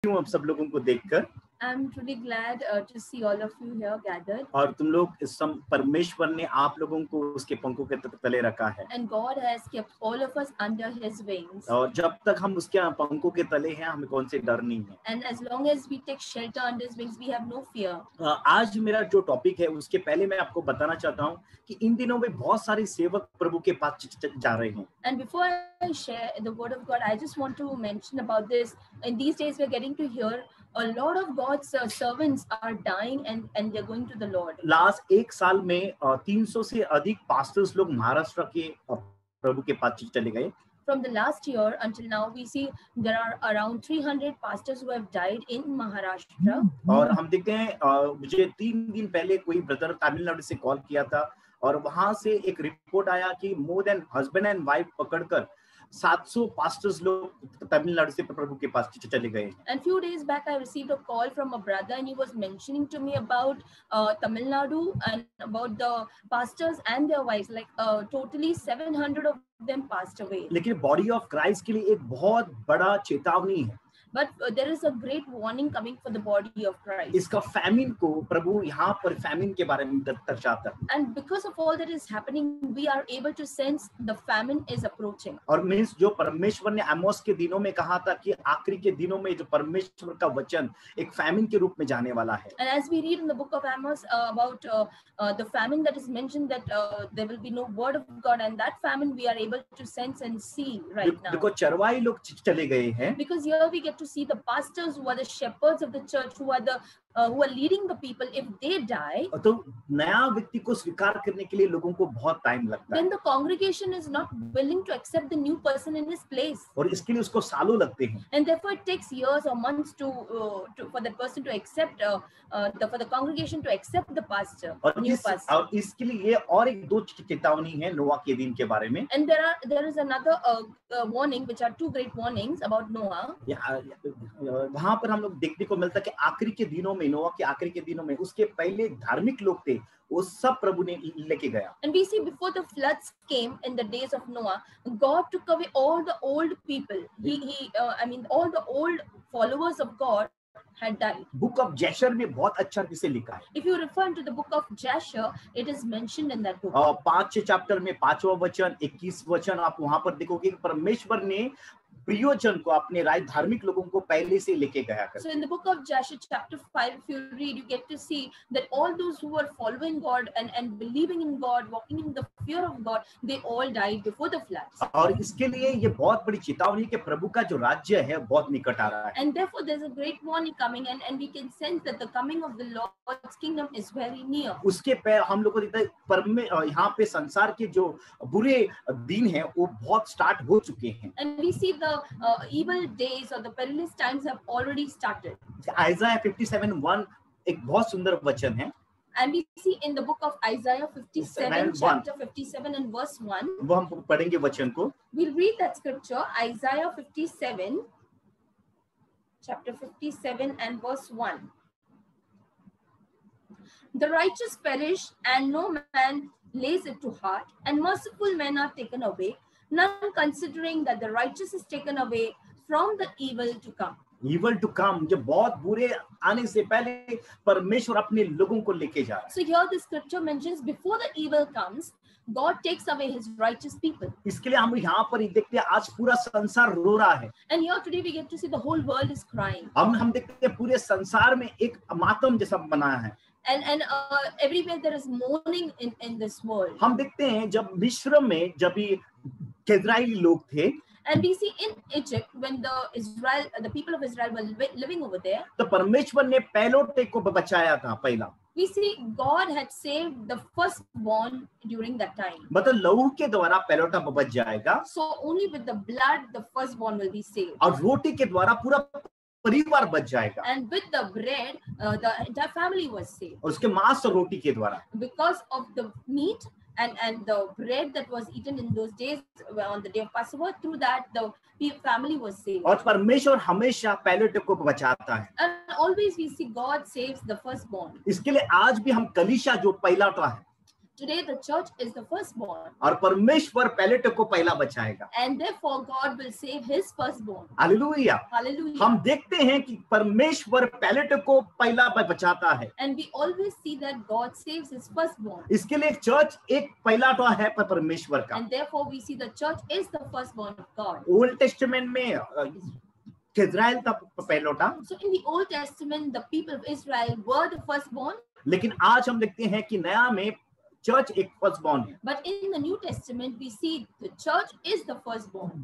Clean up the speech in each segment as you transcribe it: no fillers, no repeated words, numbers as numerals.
हूँ आप सब लोगों को देखकर। I'm truly glad to see all of you here gathered. और तुम लोग परमेश्वर ने आप लोगों को उसके पंखों के तले रखा है। And God has kept all of us under His wings. और जब तक हम उसके पंखों के तले हैं, हमें कौन से डर नहीं है। And as long as we take shelter under His wings, we have no fear. आज मेरा जो टॉपिक है, उसके पहले मैं आपको बताना चाहता हूँ कि इन दिनों में बहुत सारे सेवक प्रभु के पास जा रहे हैं। And before I share the word of God, I just want to mention about this. In these days, we're getting to hear a lot of God's servants are dying and they're going to the Lord. Last एक साल में 300 से अधिक pastors लोग महाराष्ट्र के प्रभु के पास चले गए। From the last year until now, we see there are around 300 pastors who have died in Maharashtra. और हम देखते हैं, मुझे 3 दिन पहले कोई ब्रदर तमिलनाडु से कॉल किया था और वहां से एक रिपोर्ट आया कि more than husband and wife पकड़कर 700 पास्टर्स लोग तमिलनाडु से प्रभु के पास चले गए। And few days back I received a call from a brother and he was mentioning to me about Tamil Nadu and about the pastors and their wives, like totally 700 of them passed away. लेकिन body of Christ के लिए एक बहुत बड़ा चेतावनी है। But there is a great warning coming for the body of Christ. इसका famine को प्रभु यहाँ पर फैमिन के बारे में दर्शाता है। And because of all that is happening, we are able to sense the famine is approaching. और मीन्स जो परमेश्वर ने आमोस के दिनों में कहा था कि आखिरी के दिनों में जो परमेश्वर का वचन एक फैमिन के रूप में जाने वाला है। And as we read in the book of Amos about the famine that is mentioned, that there will be no word of God, and that famine we are able to sense and see right now. देखो चरवाही लोग चले गए हैं। Because here we get to see the pastors who are the shepherds of the church, who are leading the people. If they die, तो नया व्यक्ति को स्वीकार करने के लिए लोगों को बहुत टाइम लगता है। then the congregation is not willing to accept the new person in his place. और इसके लिए उसको सालों लगते हैं। And therefore it takes years or months for that person to accept for the congregation to accept the pastor, new pastor. और इसके लिए ये और एक दो चेतावनी है नोआ के दिन के बारे में। And there is another warning, which are 2 great warnings about Noah. वहां पर हम लोग देखने को मिलता है कि आखिरी के दिनों में, नोआ के आखिरी के दिनों में उसके पहले धार्मिक लोग थे, वो सब प्रभु ने लेके गया। And we see before the floods came in the days of Noah, God took away all the old people. All the old followers of God had died. Book of Jasher में बहुत अच्छा किसे लिखा है। If you refer to the book of Jasher, it is mentioned in that book. 5 chapter में 5वां वचन 21 वचन आप वहां पर देखोगे कि परमेश्वर ने प्रियोजन को अपने राय धार्मिक लोगों को पहले से लेके गया कर। So in the book of Jasher chapter 5, if you read, you get to see that all those who were following God and believing in God, walking in the fear of God, they all died before the floods. और इसके लिए ये बहुत बड़ी चेतावनी कि प्रभु का जो राज्य है बहुत निकट आ रहा है। And therefore there's a great warning coming, and we can sense that the coming of the Lord's kingdom is very near. उसके पे हम लोग को दिखता है यहाँ पे संसार के जो बुरे दिन हैं वो बहुत स्टार्ट हो चुके हैं। And we see the evil days or the perilous times have already started. आइज़ाया 57:1 एक बहुत सुंदर वचन है। And we see in the book of Isaiah 57, chapter 57 and verse 1. वो हम पढ़ेंगे वचन को। We'll read that scripture, Isaiah 57, chapter 57 and verse 1. The righteous perish, and no man lays it to heart, and merciful men are taken away, none considering that the righteous is taken away from the evil to come. Evil to come, जो बहुत बुरे आने से पहले परमेश्वर अपने लोगों को लेके जा रहा है। So here the scripture mentions before the evil comes, God takes away his righteous people. इसके लिए हम यहाँ पर देखते हैं आज पूरा संसार रो रहा है। And here today we get to see the whole world is crying. हम देखते हैं पूरे संसार में एक मातम जैसा बनाया है। And everywhere there is mourning in this world. हम देखते हैं जब मिस्र में जब इज़राइली लोग थे, and we see in Egypt when the people of Israel were living over there, तो परमेश्वर ने पहलोटे को बचाया था पहला। we see God had saved the firstborn during that time. मतलब लहू के द्वारा पहलोटा बच जाएगा। So only with the blood the firstborn will be saved. और रोटी के द्वारा पूरा परिवार बच जाएगा। And with the bread, the entire family was saved. और उसके मांस और रोटी के द्वारा। Because of the meat and the bread that was eaten in those days on the day of Passover, through that the family was saved. और परमेश्वर हमेशा पहलोटे को बचाता है। And always we see God saves the firstborn. इसके लिए आज भी हम कलीसिया जो पहलोटा है, Today the church is the firstborn, और परमेश्वर पैलेट को पहला बचाएगा। and therefore God will save his firstborn. Hallelujah. Hallelujah. हम देखते हैं कि परमेश्वर पैलेट को पहला बचाता है। And we always see that God saves his firstborn. इसके लिए चर्च एक पैलाटा है परमेश्वर का। And therefore we see the church is the firstborn of God. Old testament में इज़राइल था पैलोटा, So in the Old Testament, the people of Israel were the firstborn, लेकिन आज हम देखते हैं कि नया में चर्च एक फर्स्टबॉर्न है। but in the New Testament we see the church is the firstborn.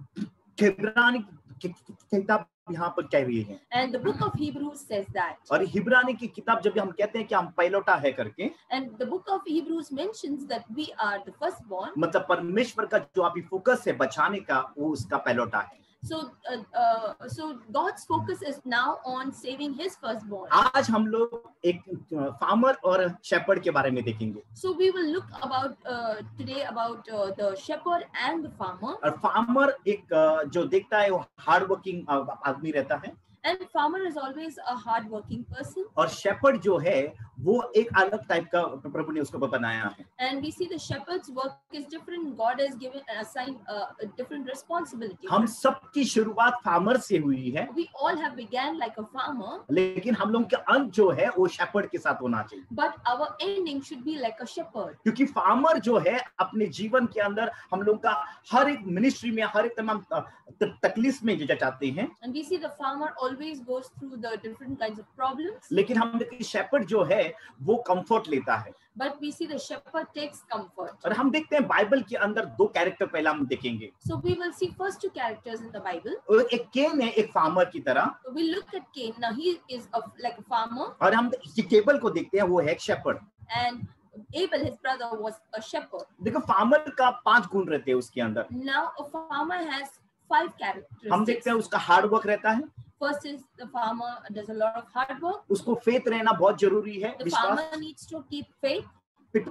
इब्रानी की किताब यहाँ पर कह रही है, And the book of Hebrews says that. और इब्रानी की किताब जब हम कहते हैं कि हम पैलोटा है करके, And the book of Hebrews mentions that we are the firstborn. मतलब परमेश्वर का जो अभी फोकस है बचाने का, वो उसका पैलोटा है। So God's focus is now on saving his firstborn. आज हम लोग एक फार्मर और शेपर्ड के बारे में देखेंगे। So we will look about today about the shepherd and the farmer. और फार्मर एक जो देखता है वो हार्ड वर्किंग आदमी रहता है, And farmer is always a hard-working person. और शेपर्ड जो है वो एक अलग टाइप का प्रभु ने उसको बनाया है। And we see the shepherd's work is different. God has given assigned a different responsibility. हम सबकी शुरुआत फार्मर से हुई है, We all have began like a farmer, लेकिन हम लोग का अंत जो है वो शेपर्ड के साथ होना चाहिए। but our ending should be like a shepherd. क्योंकि फार्मर जो है अपने जीवन के अंदर हम लोग का हर एक मिनिस्ट्री में हर एक तमाम तकलीफ में जो जाते हैं, And we see the farmer always goes through the different kinds of problems, लेकिन हम देखते हैं शेपर्ड जो है वो कंफर्ट लेता है। but we see the shepherd takes comfort. और हम देखते हैं बाइबल के अंदर दो कैरेक्टर पहला हम देखेंगे। So we will see first two characters in the Bible. और एक केन है एक फार्मर की तरह, We look at Cain. Now he is like a farmer, और हम केबल को देखते हैं वो है एक shepherd. and Abel, his brother, was a shepherd. देखो फार्मर का 5 गुण रहते हैं उसके अंदर। Now a farmer has 5 हम characteristics. देखते हैं उसका हार्ड वर्क रहता है, First is the farmer does a lot of hard work. उसको फेथ रहना बहुत जरूरी है, The विश्वास, farmer needs to keep faith.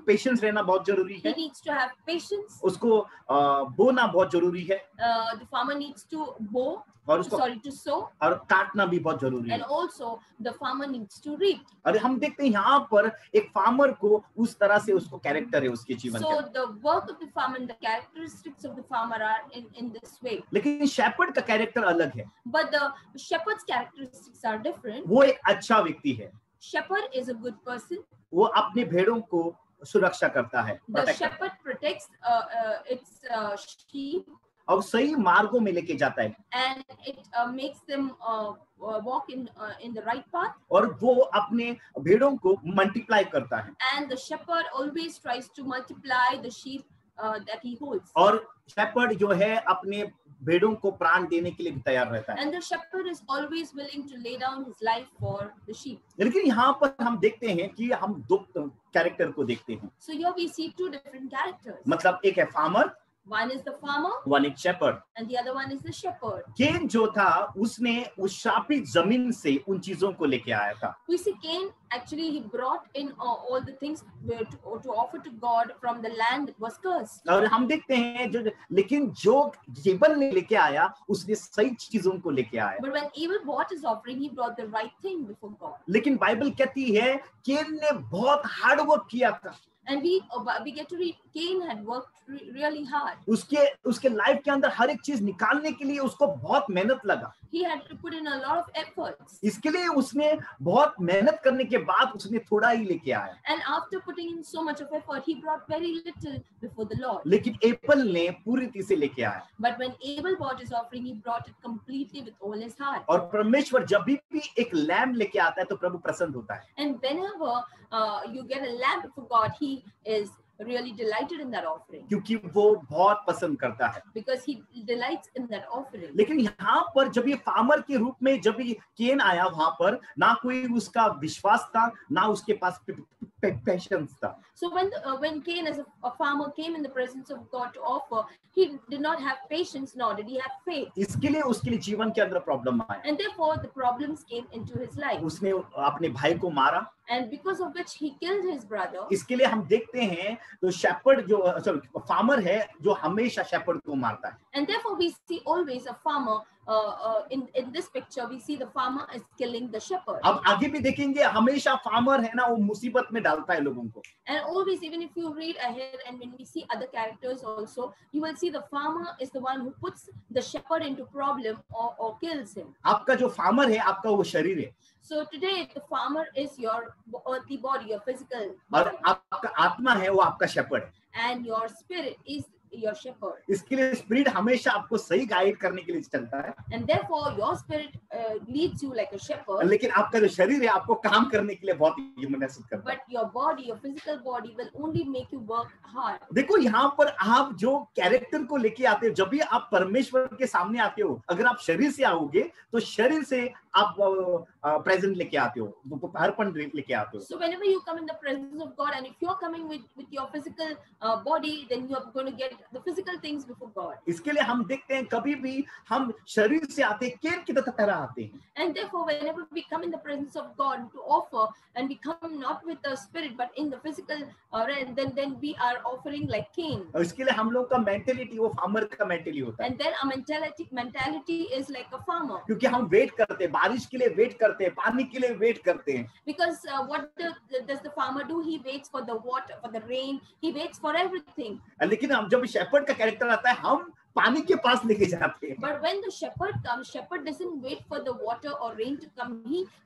Patience रहना बहुत जरूरी He है, needs to have patience. उसको बोना बहुत जरूरी है, The farmer needs to bow, और उसको to sow, और काटना भी बहुत जरूरी and है। also the farmer needs to reap. और हम देखते हैं यहाँ पर एक फार्मर को उस तरह से उसको कैरेक्टर है उसके जीवन So का। the work of the farmer and the characteristics of the farmer are in this way. लेकिन शेपर्ड का कैरेक्टर अलग है, But the shepherd's characteristics are different. वो एक अच्छा व्यक्ति है, Shepherd is a good person. वो अपने भेड़ों को सुरक्षा करता है, The protect करता shepherd protects its sheep, है, और सही मार्गों में लेके जाता है, and it makes them walk in the right path. और वो अपने भेड़ों को मल्टीप्लाई करता है। And the shepherd always tries to multiply the sheep that he holds. और शेपर्ड जो है अपने भेड़ों को प्राण देने के लिए भी तैयार रहता है। And the shepherd is always willing to lay down his life for the sheep. लेकिन यहाँ पर हम देखते हैं कि हम दो कैरेक्टर को देखते हैं, So here we see two different characters. मतलब एक है farmer, One is the farmer one एक shepherd. and the other one is the shepherd. Cain जो था उसने उस शापित जमीन से उन चीजों को लेके आया था, We see Cain actually he brought in all the things to offer to God from the land that was cursed. और हम देखते हैं लेकिन जो एबल ने लेके आया उसने सही चीजों को लेके आया। But when Abel brought his offering, he brought the right thing before God. लेकिन बाइबल कहती है केन ने बहुत हार्ड वर्क किया था, And we get to read Cain had worked really hard. उसके लाइफ के अंदर हर एक चीज निकालने के लिए उसको बहुत मेहनत लगा। He had to put in a lot of efforts. इसके लिए उसने बहुत मेहनत करने के बाद उसने थोड़ा ही लेके आया। And after putting in so much of effort, he brought very little before the Lord. लेकिन एपल ने पूरी तरह से लेके आया। But when Abel brought his offering, he brought it completely with all his heart. और परमेश्वर जब भी एक लैम लेके आता है तो प्रभु प्रसन्न होता है। And whenever you get a lamb before God, he is really delighted in that offering. क्योंकि वो बहुत पसंद करता है। Because he delights in that offering. लेकिन यहाँ पर जब ये फार्मर के रूप में जब ये केन आया, वहां पर ना कोई उसका विश्वास था, ना उसके पास पेशेंस था। So when Cain as a farmer came in the presence of God to offer, he did not have patience, nor did he have faith. इसके लिए उसके लिए जीवन के अंदर प्रॉब्लम आया। And therefore the problems came into his life. उसने अपने भाई को मारा, And because of which he killed his brother. इसके लिए हम देखते हैं तो शेपर्ड जो फार्मर है जो हमेशा शेपर्ड को मारता है। And therefore we see always a farmer in this picture, we see the farmer is killing the shepherd. अब आगे भी देखेंगे, हमेशा फार्मर है ना वो मुसीबत में डालता है लोगों को. And always, even if you read ahead and when we see other characters also, you will see the farmer is the one who puts the shepherd into problem or kills him. आपका जो farmer है, आपका वो शरीर है. So today, the farmer is your earthly body, your physical और body, आपका आत्मा है वो आपका शेपर्ड है. and your spirit is your shepherd. इसके लिए स्पिरिट हमेशा आपको सही गाइड करने के लिए चलता है. And therefore, your spirit leads you like a shepherd. लेकिन आपका जो शरीर है आपको काम करने के लिए बहुत ही मदद करता है. But your body, your physical body, will only make you work hard. देखो यहाँ पर आप जो कैरेक्टर को लेके आते हो, जब भी आप परमेश्वर के सामने आते हो, अगर आप शरीर से आओगे तो शरीर से आप प्रेजेंट लेके आते हो, अर्पण लेके आते हो. So whenever you come in the presence of God, and if you're coming with your physical body, then you're going to get the physical things before God. इसके लिए हम देखते हैं कभी भी हम शरीर से आते हैं, केन की तरह आते हैं. And therefore, whenever we come in the presence of God to offer, and we come not with the spirit but in the physical realm, then we are offering like Cain. और इसके लिए हम लोग का मेंटेलिटी वो farmer का mentality होता है. And then our mentality is like a farmer. क्योंकि हम वेट करते हैं, बारिश के लिए वेट करते हैं, पानी के लिए वेट करते हैं. Because what does the farmer do? He waits for the water, for the rain. He waits for everything. लेकिन हम जब शेपर्ड का कैरेक्टर आता है, हम पानी के पास लेके जाते हैं. But when the shepherd comes, shepherd doesn't wait for the water or rain to come.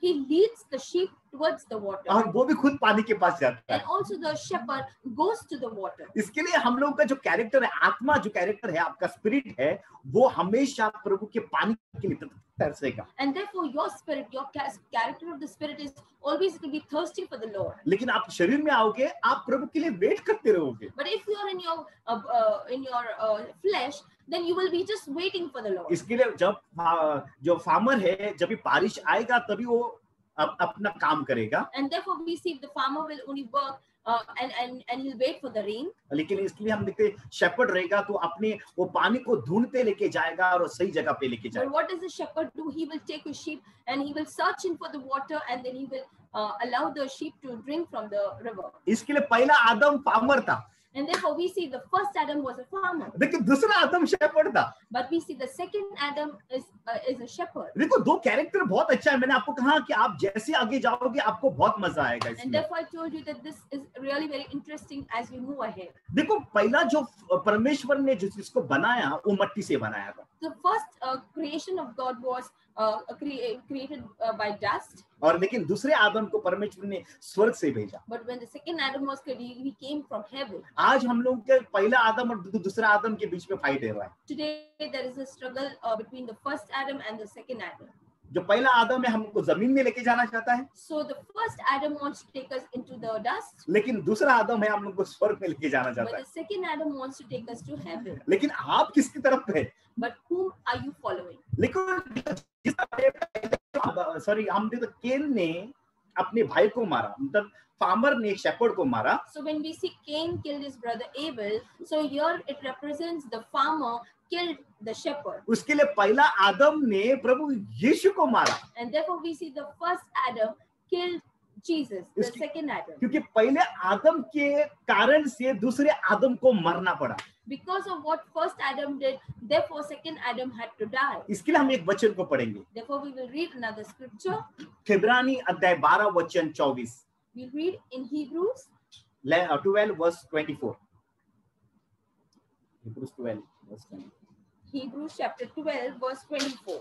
He leads the sheep towards the water. और वो भी खुद पानी के पास जाता And है. also the shepherd goes to the water. इसके लिए हम लोग का जो कैरेक्टर है, आत्मा जो कैरेक्टर है, आपका स्पिरिट है, वो हमेशा प्रभु के पानी के लिए तरसेगा. And therefore your spirit, your character of the spirit is always to be thirsty for the Lord. लेकिन आप शरीर में आओगे, आप प्रभु के लिए वेट करते रहोगे. But if you are in your flesh, then you will be just waiting for the Lord. इसके लिए जब जो फार्मर है, जब भी बारिश आएगा तभी वो अपना काम करेगा. And therefore we see the farmer will only work and he'll wait for the rain. लेकिन इसलिए हम देखते हैं शेपर्ड रहेगा तो अपने वो पानी को ढूंढते लेके जाएगा और सही जगह पे लेके But जाएगा. what does the shepherd do? He will take his sheep and he will search in for the water, and then he will allow the sheep to drink from the river. इसके लिए पहला आदम farmer था, And therefore we see the first Adam was a farmer, लेकिन दूसरा आदम shepherd था. but we see the second Adam is a shepherd. देखो दो character बहुत अच्छा है. मैंने आपको कहा कि आप जैसे आगे जाओगे आपको बहुत मजा आएगा And इसमें. therefore I told you that this is really very interesting as we move ahead. देखो पहला जो परमेश्वर ने जिसको बनाया वो मट्टी से बनाया था. The first creation of God was created by dust. और लेकिन दूसरे आदम को परमेश्वर ने स्वर्ग से भेजा. But when the second Adam was created, he came from heaven. आज हम लोग के पहला आदम और दूसरा आदम के बीच में फाइट है रहा है. Today there is a struggle between the first Adam and the second Adam. जो पहला आदम है हमको जमीन में लेके जाना चाहता है, So the first Adam wants to take us into the dust, लेकिन दूसरा आदम है हम लोग को स्वर्ग में लेके जाना but चाहता the है. second Adam wants to take us to heaven. लेकिन आप किसकी तरफ है? But whom are you following? लेकिन सॉरी हम देखते केन ने अपने भाई को मारा, मतलब फार्मर ने शेपर्ड को मारा. So when we see Cain killed his brother Abel, so here it represents the farmer killed the shepherd. उसके लिए पहला आदम ने प्रभु यीशु को मारा, And therefore we see the first Adam killed Jesus, the इसकी- second Adam. क्योंकि पहले आदम के कारण से दूसरे आदम को मरना पड़ा. Because of what first Adam did, therefore second Adam had to die. इसके लिए हम एक वचन को पढ़ेंगे. Therefore we will read another scripture. इब्रानी अध्याय 12 वचन 24, We'll read in Hebrews 12 verse 24. Hebrews 12 verse 24. Hebrews chapter 12 verse 24.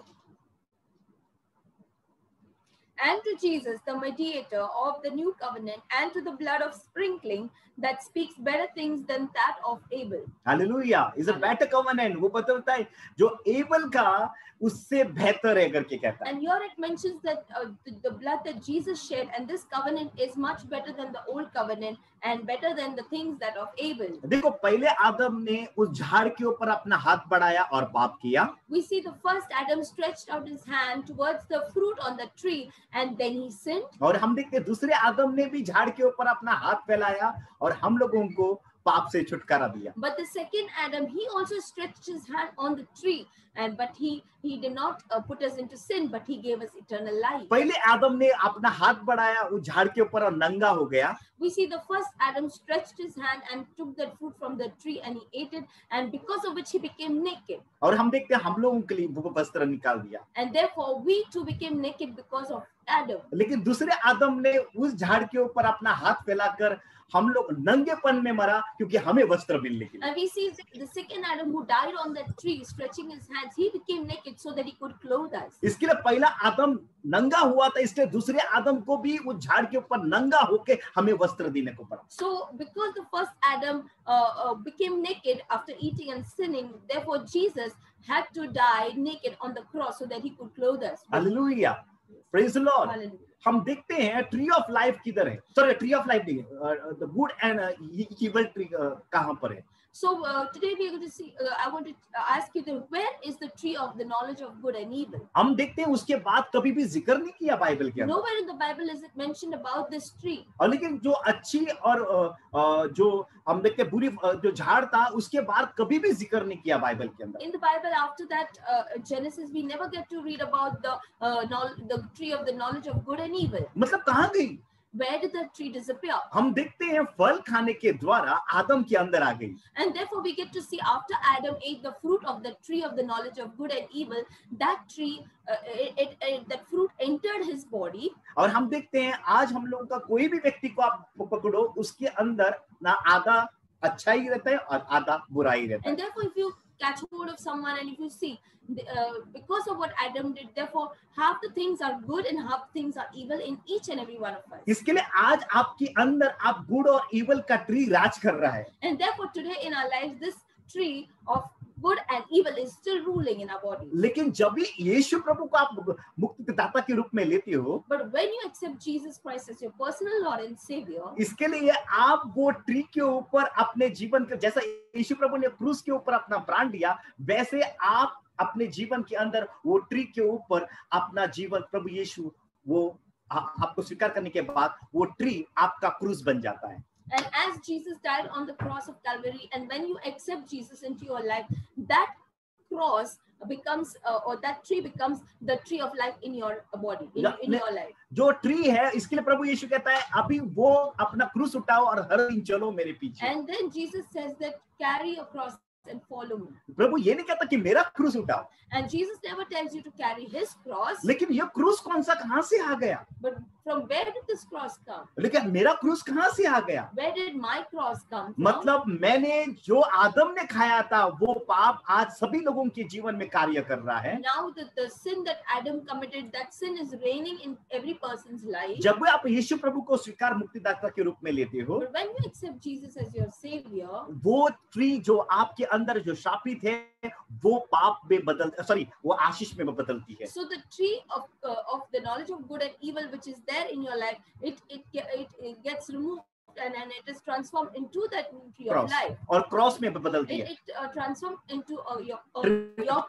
And to Jesus, the mediator of the new covenant, and to the blood of sprinkling that speaks better things than that of Abel. Hallelujah is a better covenant. वो बताता है जो able का उससे बेहतर है करके कहता है. And here it mentions that the blood that Jesus shed, and this covenant is much better than the old covenant and better than the things that of Abel. देखो पहले आदम ने उस झाड़ के ऊपर अपना हाथ बढ़ाया और पाप किया. We see the first Adam stretched out his hand towards the fruit on the tree, and then he sinned. और हम देखते हैं दूसरे आदम ने भी झाड़ के ऊपर अपना हाथ फैलाया और हम लोगों को पाप से छुटकारा दिया. But the second Adam, he also stretched his hand on the tree, but he He did not put us into sin, but he gave us eternal life. पहले आदम ने अपना हाथ बढ़ाया उस झाड़ के ऊपर और नंगा हो गया. We see the first Adam stretched his hand and took that fruit from the tree and he ate it, and because of which he became naked. और हम देखते हैं हम लोगों के लिए वो वस्त्र निकाल दिया. And therefore we too became naked because of Adam. लेकिन दूसरे आदम ने उस झाड़ के ऊपर अपना हाथ फैलाकर हम लोग नंगेपन में मरा क्योंकि हमें वस्त्र मिलने के लिए. And we see the second Adam who died on that tree, stretching his hands, he became naked so that he could clothe us. इसके लिए पहला आदम नंगा हुआ था, इसलिए दूसरे आदम को भी उस झाड़ के ऊपर नंगा होके हमें वस्त्र देने को पड़ा. So because the first Adam became naked after eating and sinning, therefore Jesus had to die naked on the cross so that he could clothe us. Hallelujah, praise the Lord. Hallelujah. हम देखते हैं tree of life किधर है. Sorry, tree of life नहीं, the good and evil tree कहां पर है. So today we are going to see, I want to ask you, where is the tree of the knowledge of good and evil? हम देखते हैं उसके बाद कभी भी जिक्र नहीं किया बाइबल के अंदर. Nowhere in the Bible is it mentioned about this tree. और लेकिन जो अच्छी और जो हम देखते हैं बुरी जो झाड़ था उसके बाद कभी भी जिक्र नहीं किया बाइबल के अंदर. In the Bible after that Genesis we never get to read about the tree of the knowledge of good and evil. मतलब कहाँ गई. Where did that tree disappear? हम देखते हैं फल खाने के द्वारा आदम के अंदर आ गई. And therefore we get to see after Adam ate the fruit of the tree of the knowledge of good and evil, that tree, that fruit entered his body. और हम देखते हैं आज हम लोगों का कोई भी व्यक्ति को आप पकड़ो उसके अंदर ना आधा अच्छा ही रहता है और आधा बुरा ही रहता है. And therefore if you catch hold of someone and if you see because of what Adam did, therefore half the things are good and half things are evil in each and every one of us. इसके लिए आज आपके अंदर आप good और evil का tree राज कर रहा है. And therefore today in our lives this tree of good and evil is still ruling in our body. लेकिन जब भी यीशु प्रभु को आप मुक्तिदाता के रूप में लेते हो, But when you accept Jesus Christ as your personal Lord and Savior, इसके लिए आप वो ट्री के ऊपर अपने जीवन का, जैसा यीशु प्रभु ने क्रूस के ऊपर अपना प्राण दिया, वैसे आप अपने जीवन के अंदर वो ट्री के ऊपर अपना जीवन प्रभु यीशु वो आपको स्वीकार करने के बाद वो ट्री आपका क्रूस बन जाता है. and as Jesus died on the cross of Calvary, and when you accept Jesus into your life, that cross becomes or that tree becomes the tree of life in your body, in your life. जो tree है इसके लिए प्रभु यीशु कहता है अभी वो अपना क्रूस उठाओ और हर दिन चलो मेरे पीछे. And then Jesus says that carry your cross and follow me. प्रभु ये नहीं कहता कि मेरा क्रूस उठाओ. And Jesus never tells you to carry his cross. लेकिन ये क्रूस कौन सा कहां से आ गया. But from where did this cross come? लेकिन मेरा क्रूस कहां से आ गया. Where did my cross come from? मतलब मैंने जो आदम ने खाया था वो पाप आज सभी लोगों के जीवन में कार्य कर रहा है. Now the sin that Adam committed, that sin is reigning in every person's life. जब आप यीशु प्रभु को स्वीकार मुक्तिदाता के रूप में लेते हो, But when you accept Jesus as your Savior, वो ट्री जो आपके अंदर जो शापित है वो पाप में वो आशीष में बदलती है. so the tree of the knowledge of good and evil which is there in your life, it gets removed and it is transformed into that tree of cross life. और क्रॉस में बदलती है. It transformed into your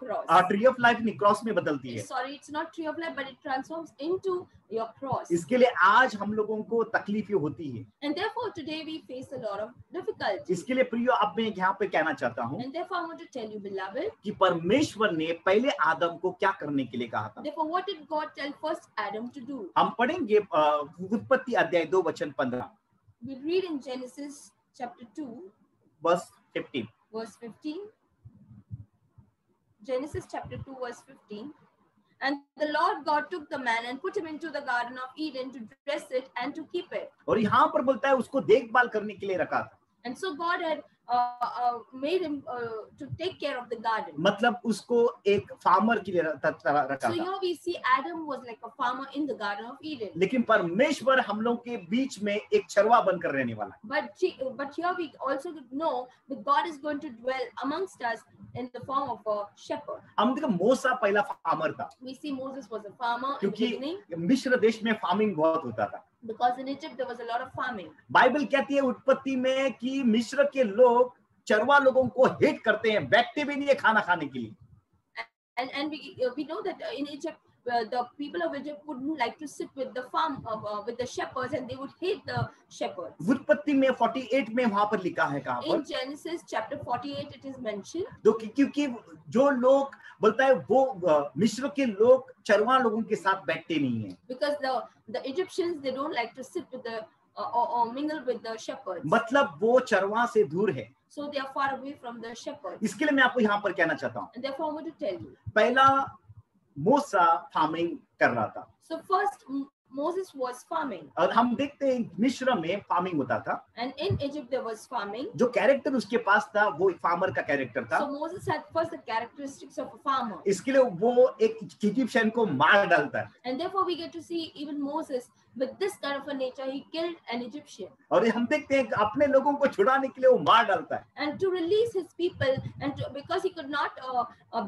cross. Tree of life नहीं, cross में बदलती है. Sorry, it's not tree of life, but it transforms into your cross. इसके लिए आज हम लोगों को तकलीफें होती है. And therefore today we face a lot of difficulties. इसके लिए प्रियो अब मैं यहाँ पे कहना चाहता हूँ And therefore I want to tell you, beloved, कि परमेश्वर ने पहले आदम को क्या करने के लिए कहा था. therefore what did God tell first Adam to do? हम पढ़ेंगे उत्पत्ति अध्याय 2:15. We read in Genesis chapter 2, verse 15. verse 15. Genesis chapter 2, verse 15. And the Lord God took the man and put him into the garden of Eden to dress it and to keep it. और यहाँ पर बोलता है उसको देखभाल करने के लिए रखा था. And so God had made him to take care of the garden. मतलब उसको एक फार्मर के लिए रखा So था. here we see Adam was like a farmer in the garden of Eden. लेकिन परमेश्वर हम लोग के बीच में एक चरवा बनकर रहने वाला है. But here we also know that God is going to dwell amongst us in the form of a shepherd. हम देखो मूसा पहला फार्मर था. We see Moses was a farmer in the क्योंकि beginning, मिस्र देश में फार्मिंग बहुत होता था. because in Egypt there was a lot of farming. Bible कहती है उत्पत्ति में कि मिस्र के लोग चरवा लोगों को हेट करते हैं, बैठते भी नहीं है खाना खाने के लिए. And we know that in Egypt the people of Egypt wouldn't like to sit with the with the shepherds, and they would hate the shepherds. उत्पत्ति में 48 में वहां पर लिखा है, कहां In पर? Genesis chapter 48 it is mentioned. तो क्योंकि जो लोग बोलता है वो मिस्र के लोग चरवाहा लोगों के साथ बैठते नहीं है, Because the Egyptians, they don't like to sit with the or mingle with the shepherds. मतलब वो चरवाहा से दूर है. So they are far away from the shepherds. इसके लिए मैं आपको यहाँ पर कहना चाहता हूँ, And therefore I want to tell you. पहला मूसा फार्मिंग कर रहा था, So first Moses was farming, और हम देखते हैं मिस्र में फार्मिंग होता था. and in Egypt there was farming. जो कैरेक्टर उसके पास था वो एक फार्मर का कैरेक्टर था. So Moses had first the characteristics of a farmer, इसके लिए वो एक इजिप्शियन को मार डालता है. and therefore we get to see even Moses with this kind of a nature, he killed an Egyptian. और हम देखते हैं कि अपने लोगों को छुड़ाने के लिए वो मार डालता है. And to release his people, and because he could not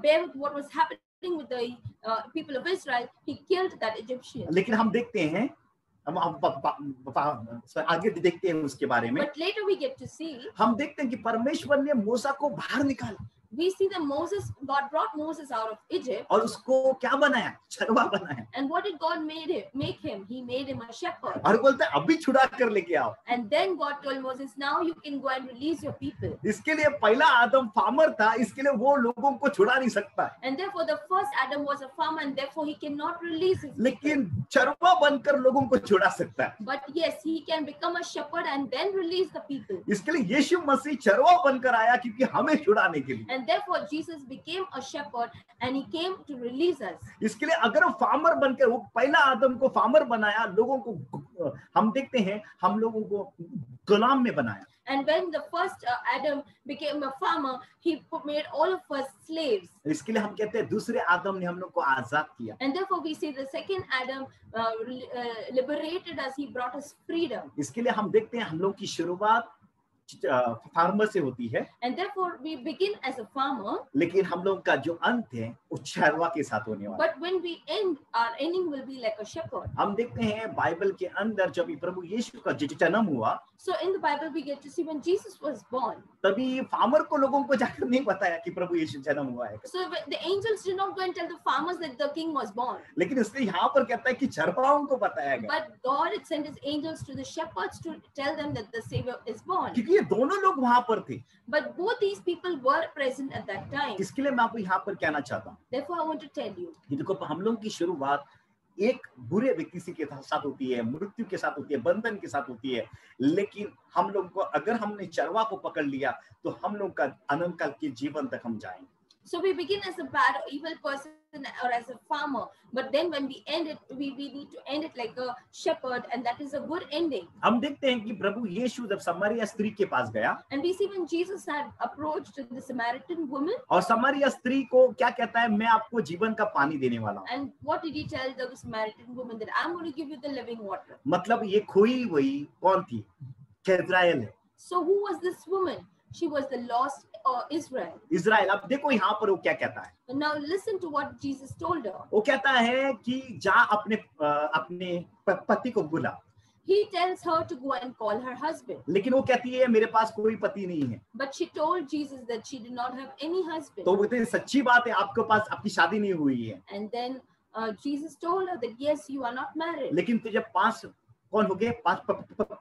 bear with what was happening with the people of Israel, he killed that Egyptian. लेकिन हम देखते हैं, हम आगे देखते हैं उसके बारे में, But later we get to see, हम देखते हैं कि परमेश्वर ने मूसा को बाहर निकाला we see that God brought Moses out of Egypt, और उसको क्या बनाया? चरवाहा बनाया. and what did God make him? He made him a shepherd. और बोलता है अभी छुड़ा कर लेके आओ. And then God told Moses, now you can go and release your people. इसके लिए पहला आदम फार्मर था, इसके लिए वो लोगों को छुड़ा नहीं सकता है. And therefore the first Adam was a farmer, and therefore he cannot release his people. लेकिन चरवाहा बनकर लोगों को छुड़ा सकता है. But yes, he can become a shepherd and then release the people. इसके लिए यीशु मसीह चरवाहा बनकर आया, क्योंकि हमें छुड़ाने के लिए. And therefore Jesus became a shepherd, and he came to release us. इसके लिए अगर वो फार्मर बनकर, वो पहला आदम को फार्मर बनाया, लोगों को हम देखते हैं हम लोगों को गुलाम में बनाया. And when the first Adam became a farmer, he made all of us slaves. इसके लिए हम कहते हैं दूसरे आदम ने हम लोग को आजाद किया. And therefore we see the second Adam liberated us. He brought us freedom. इसके लिए हम देखते हैं हम लोग की शुरुआत फार्मर से होती है, And therefore we begin as a farmer, लेकिन हम लोग का जो अंत है वो चरवाहा के साथ होने वाला है. but when we end, our ending will be like a shepherd. हम देखते हैं बाइबल के अंदर जब प्रभु यीशु का जन्म हुआ, So in the Bible we get to see when Jesus was born. तभी फार्मर को लोगों को जाकर नहीं बताया कि प्रभु यीशु जन्म हुआ है. So the angels did not go and tell the farmers that the king was born. लेकिन इसलिए यहाँ पर कहता है कि चरवाहों को बताया गया, But God had sent his angels to the shepherds to tell them that the Savior is born. क्योंकि ये दोनों लोग वहां पर थे. But both these people were present at that time. इसके लिए मैं आपको यहाँ पर कहना चाहता हूँ, Therefore I want to tell you, कि देखो हम लोगों की शुरुआत एक बुरे व्यक्ति के साथ होती है, मृत्यु के साथ होती है, बंधन के साथ होती है, लेकिन हम लोग को अगर हमने चरवाहा को पकड़ लिया तो हम लोग का अनंत काल के जीवन तक हम जाएंगे. so we begin as a bad or evil person or as a farmer, but then when we end it, we need to end it like a shepherd, and that is a good ending. हम देखते हैं कि प्रभु यीशु जब समारिया स्त्री के पास गया, And we see when Jesus had approached the Samaritan woman, और समारिया स्त्री को क्या कहता है, मैं आपको जीवन का पानी देने वाला हूँ. and what did he tell the Samaritan woman? That I'm going to give you the living water. मतलब ये खोई हुई कौन थी? इज़राइल है. So who was this woman? She was the lost Israel. Israel. अब देखो यहाँ पर वो क्या कहता है. But now listen to what Jesus told her. वो कहता है कि जा अपने पति को बुला. He tells her to go and call her husband. लेकिन वो कहती है मेरे पास कोई पति नहीं है. But she told Jesus that she did not have any husband. तो वो कहते हैं सच्ची बात है, आपके पास आपकी शादी नहीं हुई है. And then Jesus told her that yes, you are not married. लेकिन तुझे 5 कौन हो गए? 5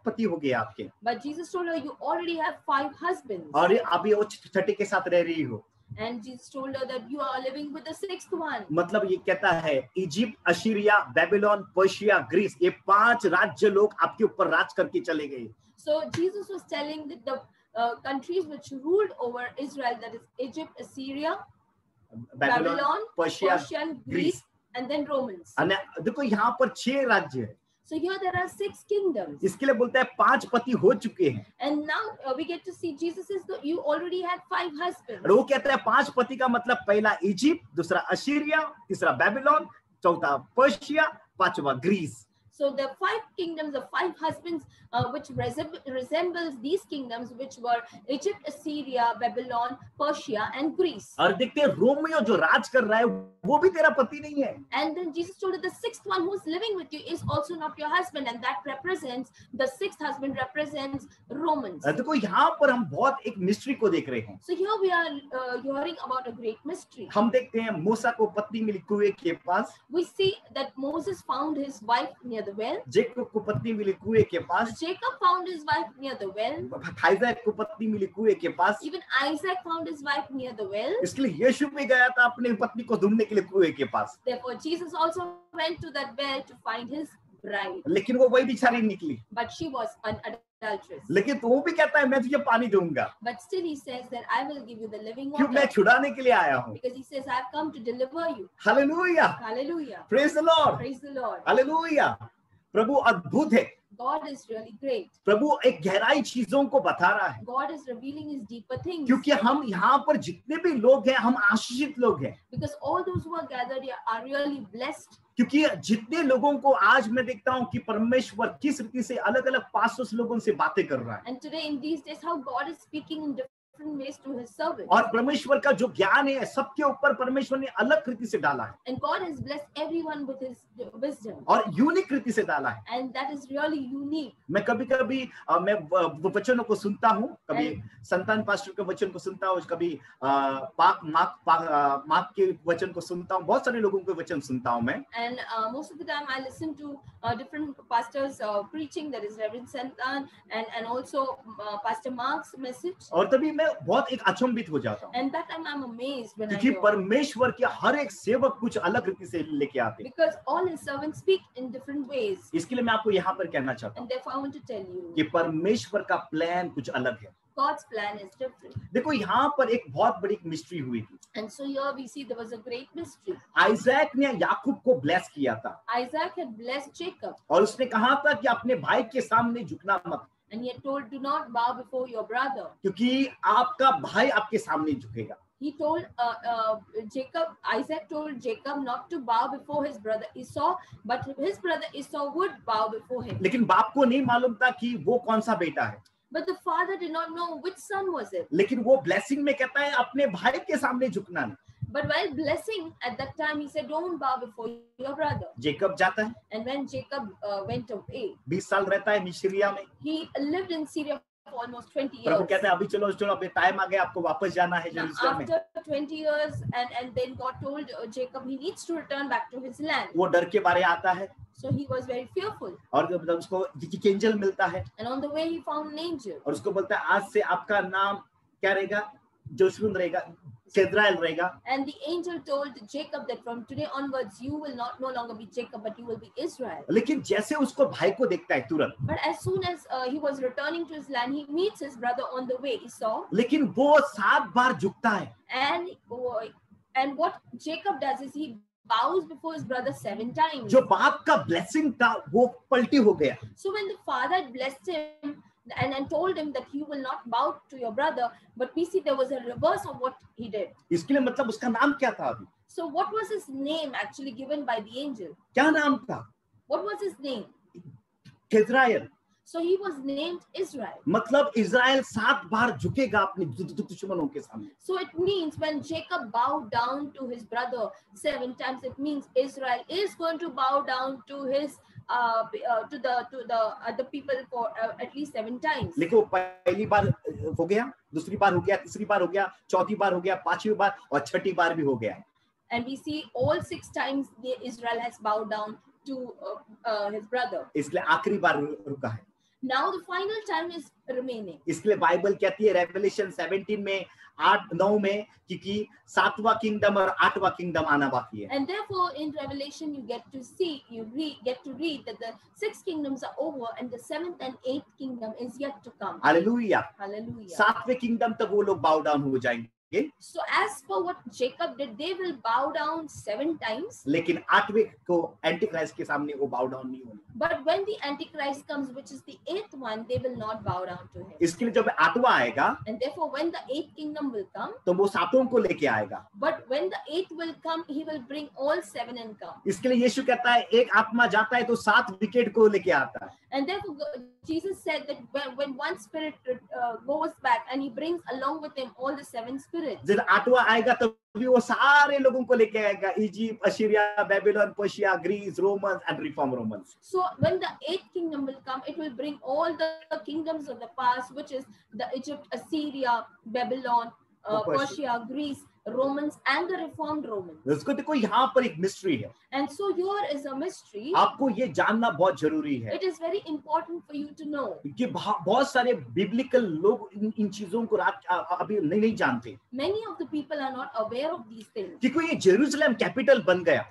पति हो गए आपके. But Jesus told her you already have 5 husbands. और अभी वो छठे के साथ रह रही हो. And Jesus told her that you are living with the 6th one. मतलब ये कहता है इजिप्ट, अशीरिया, बेबीलोन, पर्शिया, ग्रीस, ये 5 राज्य लोग आपके ऊपर राज करके चले गए. So Jesus was telling that the countries which ruled over Israel, that is Egypt, Assyria, Babylon, Persia, Greece, and then Romans. देखो यहाँ पर 6 राज्य है. So here there are 6 kingdoms. इसके लिए बोलता है 5 पति हो चुके हैं. And now we get to see Jesus says that you already had 5 husbands. और वो कहता है 5 पति का मतलब पहला इजिप्ट, दूसरा अशीरिया, तीसरा बेबीलोन, चौथा पर्शिया, 5वां Greece. So the 5 kingdoms, the 5 husbands, which resembles these kingdoms, which were Egypt, Assyria, Babylon, Persia, and Greece. और देखते हैं रोमियो जो राज कर रहा है वो भी तेरा पति नहीं है. And then Jesus told that the 6th one who's living with you is also not your husband, and that represents the 6th husband represents Romans. देखो यहाँ पर हम बहुत एक मिस्ट्री को देख रहे हैं. So here we are hearing about a great mystery. हम देखते हैं मूसा को पत्नी मिली कुएं के पास. We see that Moses found his wife near the well. Jacob को पत्नी मिली कुएं के पास. Jacob found his wife near the well. Isaac को पत्नी मिली कुएं के पास. Even Isaac found his wife near the well. इसलिए यीशु भी गया था अपनी पत्नी को ढूंढने के लिए कुएं के पास. Therefore Jesus also went to that well to find his bride. लेकिन वो वही बेचारी निकली. But she was an adulteress. लेकिन तो वो भी कहता है मैं तुझे पानी दूंगा. But still he says that I will give you the living क्यों? मैं water. छुड़ाने के लिए आया हूँ. Because he says I have come to deliver you. Hallelujah. Hallelujah. Praise the Lord. Praise the Lord. Hallelujah. प्रभु अद्भुत है. God is really great. प्रभु एक गहराई चीजों को बता रहा है. God is revealing his deeper things. क्योंकि हम यहाँ पर जितने भी लोग हैं हम आशीषित लोग हैं. Because all those who are gathered here are really blessed. क्योंकि जितने लोगों को आज मैं देखता हूँ कि परमेश्वर किस रीति से अलग अलग पास्टर्स लोगों से बातें कर रहा है. And today in these days how God is speaking in different ways to his servants. और परमेश्वर का जो ज्ञान है सबके ऊपर परमेश्वर ने अलग रीति से डाला है. And God has blessed everyone with his wisdom. और यूनिक रीति से डाला है. And that is really unique. मैं कभी कभी मैं वचनों को सुनता हूँ. कभी संतान पास्टर के वचन को सुनता हूँ. कभी मार्क के वचन को सुनता हूँ. बहुत सारे लोगों के वचन सुनता हूँ मैं. And most of the time I listen to different pastors preaching. That is Reverend Santan and also Pastor Mark's message. और तभी मैं बहुत एक अचंभित हो जाता हूँ. And that time I'm amazed when I क्योंकि hear. परमेश्वर के हर एक सेवक कुछ अलग रीति से लेके आते हैं. Because all his servants speak in different ways. इसके लिए मैं आपको यहाँ पर कहना चाहता हूँ And therefore I want to tell you. कि परमेश्वर का प्लान कुछ अलग है. God's plan is different. देखो यहाँ पर एक बहुत बड़ी मिस्ट्री हुई थी. And so here we see there was a great mystery. Isaac ने याकूब को ब्लेस किया था. Isaac had blessed Jacob. और उसने कहा था कि अपने भाई के सामने झुकना मत. And he had told, do not bow before your brother. क्योंकि आपका भाई आपके सामने झुकेगा. He told Isaac told Jacob not to bow before his brother Esau, but his brother Esau would bow before him. लेकिन बाप को नहीं मालूम था कि वो कौन सा बेटा है. But the father did not know which son was it. लेकिन वो ब्लेसिंग में कहता है अपने भाई के सामने झुकना नहीं. But while blessing at that time, he said, don't bow before your brother. Jacob जाता है. And when Jacob went away, 20 साल रहता है मिस्रिया में. he lived in Syria for almost 20 years. प्रभु कहते हैं अभी चलो अभी टाइम आ गया आपको वापस जाना है Now, जेरूशलेम में. after 20 years, and then God told Jacob he needs to return back to his land. वो डर के बारे आता है. So he was very fearful. और जब उसको एक एंजल मिलता है. And on the way he found an angel. और उसको बोलता है आज से आपका नाम क्या रहेगा? जोशुन रहेगा. इस्राएल रहेगा. And the angel told Jacob that from today onwards you will no longer be Jacob but you will be Israel. लेकिन जैसे उसको भाई को देखता है तुरंत. But as soon as he was returning to his land, he meets his brother on the way, Esau. लेकिन वो 7 बार झुकता है. And what Jacob does is he bows before his brother 7 times. जो बाप का ब्लेसिंग था वो पलटी हो गया. So when the father had blessed him and told him that he will not bow to your brother, but we see there was a reverse of what he did. इसके लिए मतलब उसका नाम क्या था अभी? So what was his name actually given by the angel? क्या नाम था? What was his name? Israel. So he was named Israel. मतलब इस्राएल 7 बार झुकेगा अपने दुश्मनों के सामने. So it means when Jacob bowed down to his brother 7 times, it means Israel is going to bow down to his to the other people for at least 7 times. देखो पहली बार हो गया, दूसरी बार हो गया, तीसरी बार हो गया, चौथी बार हो गया, पांचवी बार और छठी बार भी हो गया है. And we see all 6 times Israel has bowed down to his brother. इसलिए आखिरी बार रुका है. Now the final time is remaining. इसलिए बाइबल कहती है रेवलेशन 17 में 8-9 में कि 7वां किंगडम और 8वां किंगडम आना बाकी है. And therefore in Revelation you get to read that the 6 kingdoms are over and the 7th and 8th kingdom is yet to come. Hallelujah. Hallelujah. 7वें kingdom तक वो लोग बाउ डाउन हो जाएंगे. So as for what Jacob did, they will bow down 7 times. लेकिन 8वें को anti Christ के सामने वो बाउ डाउन नहीं होंगे. But when the Antichrist comes, which is the 8th one, they will not bow down to him. इसके लिए जब 8वां आएगा, And therefore, when the 8th kingdom will come, तो वो 7 को लेके आएगा. but when the 8th will come, he will bring all 7 and come. इसके लिए यीशु कहता है एक आत्मा जाता है तो 7 विकेट को लेके आता है. And therefore, Jesus said that when one spirit goes back and he brings along with him all the 7 spirits. जब 8वां आएगा तभी वो सारे लोगों को लेके आएगा. Egypt, Assyria, Babylon, Persia, Greece, Romans and reform Romans. So when the 8th kingdom will come, it will bring all the kingdoms of the past, which is the Egypt, Assyria, Babylon, Persia, Greece, Romans, and the reformed Romans. उसको देखो यहाँ पर एक mystery है. And so here is a mystery. आपको ये जानना बहुत जरूरी है. It is very important for you to know. कि बहुत सारे बिब्लिकल लोग इन चीजों को अभी नहीं जानते. Many of the people are not aware of these things. कि कोई ये जेरूशलेम कैपिटल बन गया.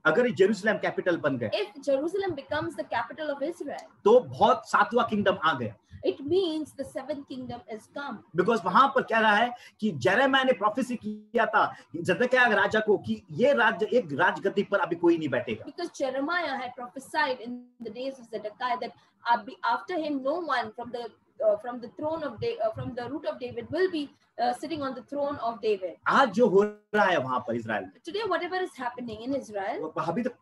अगर ये जेरूशलेम कैपिटल बन गया, if Jerusalem becomes the capital of Israel, तो बहुत 7वां किंगडम आ गया. it means the 7th kingdom is come. Because वहां पर क्या रहा है कि जेरेमिया ने प्रोफेसी किया था जदकिया राजा को कि ये राज्य एक राजगद्दी पर अभी कोई नहीं बैठेगा. Because Jeremiah had prophesied in the days of Zedekiah that after him no one from the throne of from the root of David will be sitting on the throne of David. आज जो हो रहा है वहां पर Israel में, Today whatever is happening in Israel, अभी तक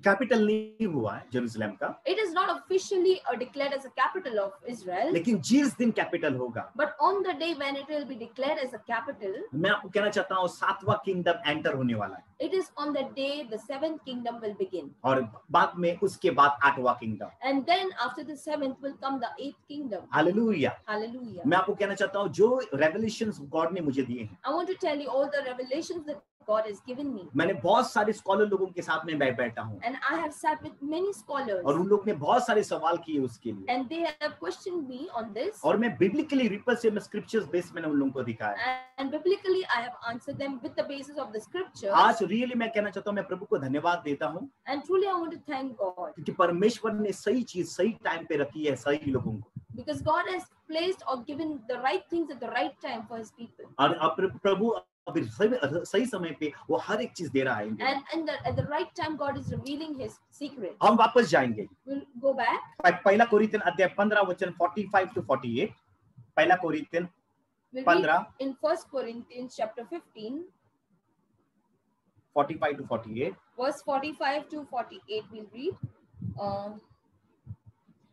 कैपिटल नहीं हुआ है जेरूशलेम का. it is not officially declared as a capital of Israel. लेकिन जिस दिन कैपिटल होगा, But on the day when it will be declared as a capital, मैं आपको कहना चाहता हूँ 7वां किंगडम एंटर होने वाला है. it is on the day the 7th kingdom will begin. और बाद में उसके बाद 8वां kingdom. And then after the 7th will come the 8th kingdom. Hallelujah. Hallelujah. मैं आपको कहना चाहता हूँ जो रेवलेशंस गॉड ने मुझे दिए हैं, I want to tell you all the revelations that God has given me. मैंने बहुत सारे स्कॉलर लोगों के साथ में बैठा हूँ. And I have sat with many scholars. और उन लोग ने बहुत सारे सवाल किए उसके लिए. And they have questioned me on this. और मैं बिब्लिकली रिपर्स से मैं स्क्रिप्चर्स बेस मैंने उन लोगों को दिखाया. And biblically I have answered them with the basis of the scriptures. आज रियली मैं कहना चाहता हूँ, मैं प्रभु को धन्यवाद देता हूँ. And truly I want to thank God. क्योंकि परमेश्वर ने सही चीज सही टाइम पे रखी है सही लोगों को. Because God has placed or given the right things at the right time for his people. और प्रभु अभी सही समय पे वो हर एक चीज दे रहा है. And at the right time God is revealing his secret. हम वापस जाएंगे. We'll go back. पहला कोरिन्थियन अध्याय 15 वचन 45 to 48. पहला Corinthian We'll 15 read in 1 Corinthians chapter 15, 45 to 48. verse 45 to 48 we'll read.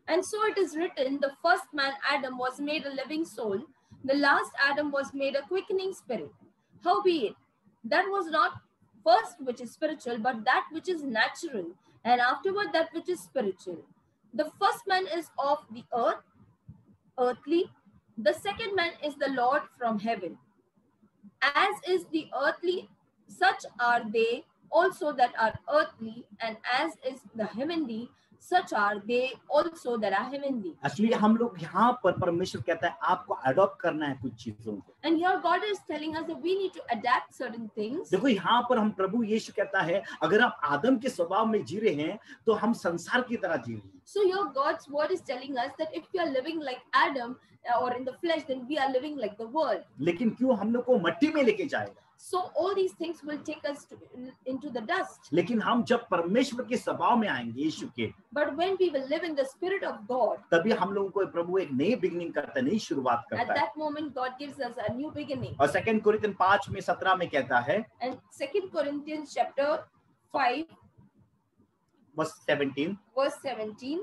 And so it is written, the first man Adam was made a living soul, the last Adam was made a quickening spirit. Howbeit, that was not first which is spiritual, but that which is natural, and afterward that which is spiritual. The first man is of the earth, earthly. The second man is the Lord from heaven. As is the earthly, such are they also that are earthly, and as is the heavenly, such are they also that are heavenly. Actually हम लोग यहाँ पर परमेश्वर कहता है आपको adopt करना है कुछ चीजों को. And here God is telling us that we need to adapt certain things. देखो यहाँ पर हम प्रभु यीशु कहता है अगर आप आदम के स्वभाव में जी रहे हैं तो हम संसार की तरह जी रहे हैं. So here God's word is telling us that if we are living like Adam or in the flesh, then we are living like the world. लेकिन क्यों हम लोग को मट्टी में लेके जाएगा. So all these things will take us into the dust. लेकिन हम जब परमेश्वर के स्वभाव में आएंगे यीशु के, But when we will live in the spirit of God, तभी हम लोगों को प्रभु एक नई बिगनिंग करता है, नई शुरुआत at करता है. that moment God gives us a new beginning. और 2 कोरिन्थियन 5 में 17 में कहता है And 2 Corinthians chapter 5 verse 17. verse 17.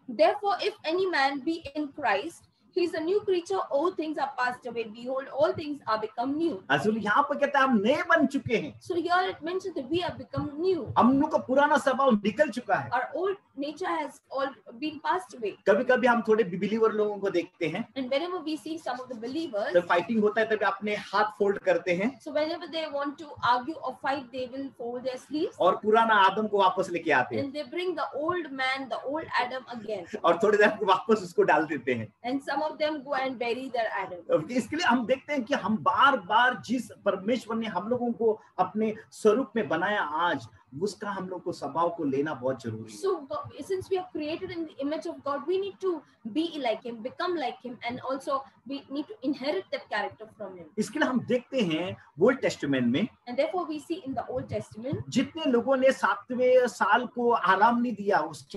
Therefore, if any man be in Christ, he is a new creature. All things are passed away. Behold, all things are become new. असली यहाँ पर कहता है हम नए बन चुके हैं. So here it mentions that we have become new. हम लोग का पुराना स्वभाव निकल चुका है. Our old nature has all been passed away. कभी कभी हम थोड़े बिलीवर लोगों को देखते हैं, And whenever we see some of the believers, जब फाइटिंग होता है तभी अपने हाथ फोल्ड करते हैं so whenever they want to argue or fight, they will fold their sleeves और पुराना आदम को वापस लेके आते हैं and they bring the old man, the old Adam again. और थोड़ी देर वापस उसको डाल देते हैं. And some of them go and bury their Adam. इसके लिए हम देखते हैं कि हम बार बार जिस परमेश्वर ने हम लोगों को अपने स्वरूप में बनाया आज उसका हम लोग को स्वभाव को लेना बहुत जरूरी है. So since we are created in the image of God, we need to be like him, become like him, and also we need to inherit that character from him. इसके लिए हम देखते हैं ओल्ड टेस्टामेंट में, And therefore we see in the Old Testament, जितने लोगों ने 7वें साल को आराम नहीं दिया उस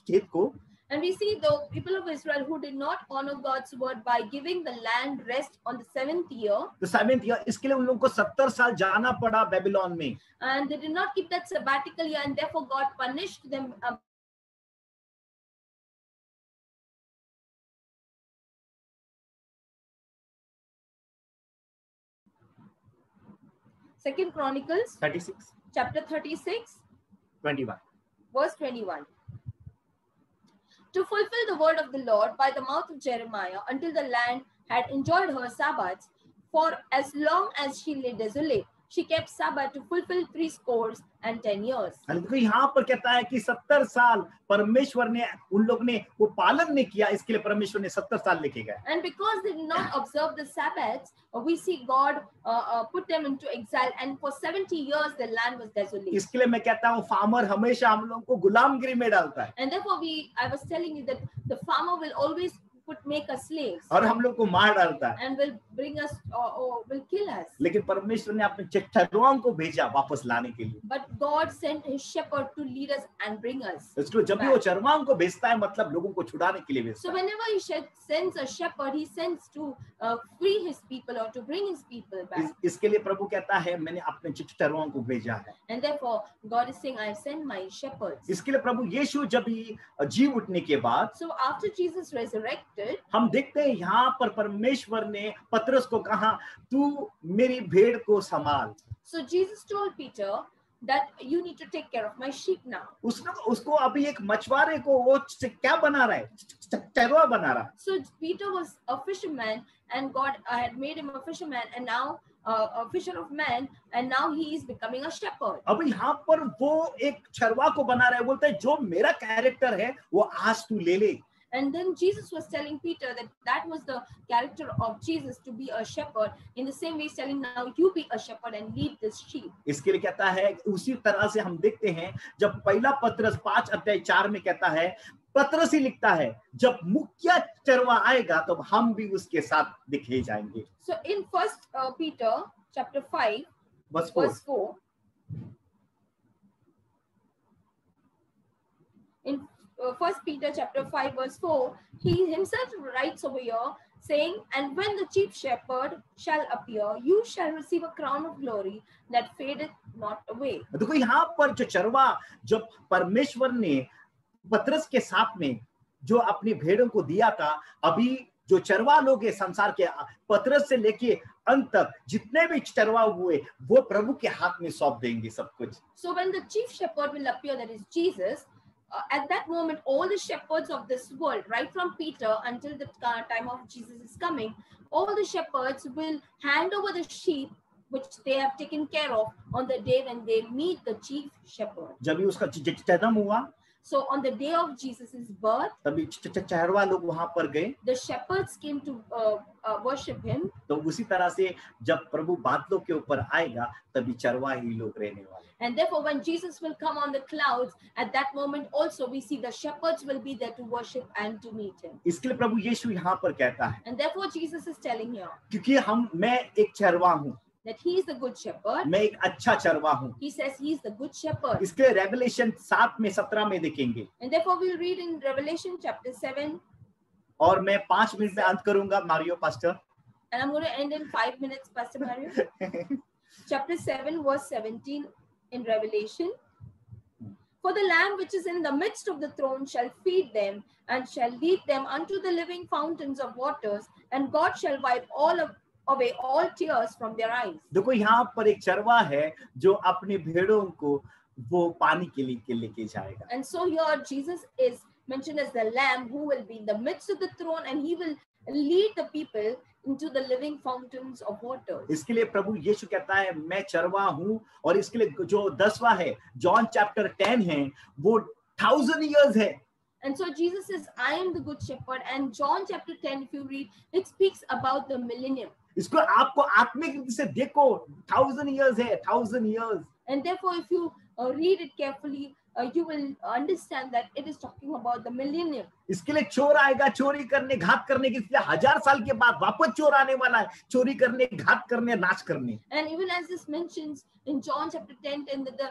खेत को, and we see the people of Israel who did not honor God's word by giving the land rest on the 7th year, तो 7th ईयर, इसके लिए उन लोगों को 70 साल जाना पड़ा बेबीलोन में. and they did not keep that sabbatical year, and therefore God punished them. Second Chronicles 36, chapter 36 21. verse 21. To fulfill the word of the Lord by the mouth of Jeremiah, until the land had enjoyed her Sabbaths, for as long as she lay desolate, she kept Sabbath to fulfill 70 years. देखो यहाँ पर कहता है कि 70 साल परमेश्वर ने, उन लोग ने वो पालन नहीं किया, इसके लिए परमेश्वर ने 70 साल लेके गए. And because they did not observe the Sabbaths, we see God put them into exile, and for 70 years the land was desolate. इसके लिए मैं कहता हूँ फार्मर हमेशा हम लोगों को गुलामगिरी में डालता है. And therefore I was telling you that the farmer will always make us slaves. और हम लोग को मार डालता है. And will bring us or will kill us. लेकिन परमेश्वर ने अपने चरवाहों को भेजा वापस लाने के लिए. But God sent his shepherd to lead us and bring us. इसलिए जब भी वो चरवाहों को भेजता है, मतलब लोगों को छुड़ाने के लिए भेजता So है. whenever he sends a shepherd, he sends to free his people or to bring his people back. इसके लिए प्रभु कहता है मैंने अपने चरवाहों को भेजा है. And therefore God is saying, I send my shepherds. इसके लिए प्रभु यीशु जब जी उठने के बाद, So after Jesus resurrected, हम देखते हैं यहाँ पर परमेश्वर ने पतरस को कहा, तू मेरी भेड़ को संभाल. So Jesus told Peter that you need to take care of my sheep now. उसको अभी एक मछुआरे को वो क्या बना रहा है, चरवा बना रहा है. So Peter was a fisherman, and God had made him a fisherman, and now a fisher of men, and now he is becoming a shepherd. अब यहाँ पर वो एक चरवा को बना रहा है, बोलता है जो मेरा कैरेक्टर है वो आज तू ले ले. And then Jesus was telling Peter that was the character of Jesus, to be a shepherd. In the same way, he's telling now you be a shepherd and lead this sheep. इसके लिए कहता है, उसी तरह से हम देखते हैं जब पहला पतरस 5:4 में कहता है, पतरस ही लिखता है, जब मुख्य चरवा आएगा तब हम भी उसके साथ दिखे जाएंगे. So in First Peter chapter 5 verse 4. In 1 Peter chapter 5 verse 4, he himself writes over here saying, and when the chief shepherd shall appear, you shall receive a crown of glory that fadeth not away. देखो यहाँ पर जो चरवा, जब परमेश्वर ने पतरस के साथ में जो अपनी भेड़ों को दिया था, अभी जो चरवा लोग हैं संसार के, पतरस से लेके अंत तक जितने भी चरवा हुए वो प्रभु के हाथ में सौंप देंगे सब कुछ. So when the chief shepherd will appear, that is Jesus, at that moment all the shepherds of this world, right from Peter until the time of Jesus is coming, all the shepherds will hand over the sheep which they have taken care of on the day when they meet the chief shepherd. जब भी उसका जन्म हुआ, so on the day of Jesus' birth, तभी चरवा लोग वहां पर गए, the shepherds came to worship him. तो उसी तरह से जब प्रभु बादलों के ऊपर आएगा तभी चरवा ही लोग रहने वाले. And therefore when Jesus will come on the clouds, at that moment also we see the shepherds will be there to worship and to meet him. इसके लिए प्रभु यीशु यहाँ पर कहता है, And therefore Jesus is telling here क्योंकि मैं एक चरवा हूँ, that he is the good shepherd. मैं एक अच्छा चरवा हूँ. He says he is the good shepherd. इसके लिए रेवलेशन 7:17 में देखेंगे. And therefore we'll read in Revelation chapter 7. और मैं 5 मिनट में अंत करूंगा, Mario pastor. And I'm going to end in 5 minutes, Pastor Mario. Chapter 7 verse 17 in Revelation. For the Lamb which is in the midst of the throne shall feed them and shall lead them unto the living fountains of waters, and God shall wipe away all tears from their eyes. देखो यहाँ पर एक चरवा है जो अपनी भेड़ों को वो पानी के लिए लेके जाएगा. And so here Jesus is mentioned as the Lamb who will be in the midst of the throne, and he will lead the people into the living fountains of water. इसके लिए प्रभु यीशु कहता है मैं चरवा हूँ, और इसके लिए जो 10वां है, जॉन चैप्टर 10 है, वो 1000 years है. And so Jesus says, I am the good shepherd, and John chapter 10, if you read, it speaks about the millennium. इसको आपको आत्मिक रीति से देखो, 1000 years है, 1000 years. And therefore if you read it carefully, you will understand that it is talking about the millennium. इसके लिए चोर आएगा चोरी करने घात करने के, इसलिए 1000 साल के बाद वापस चोर आने वाला है, चोरी करने घात करने नाश करने. And even as this mentions in John chapter 10, and that the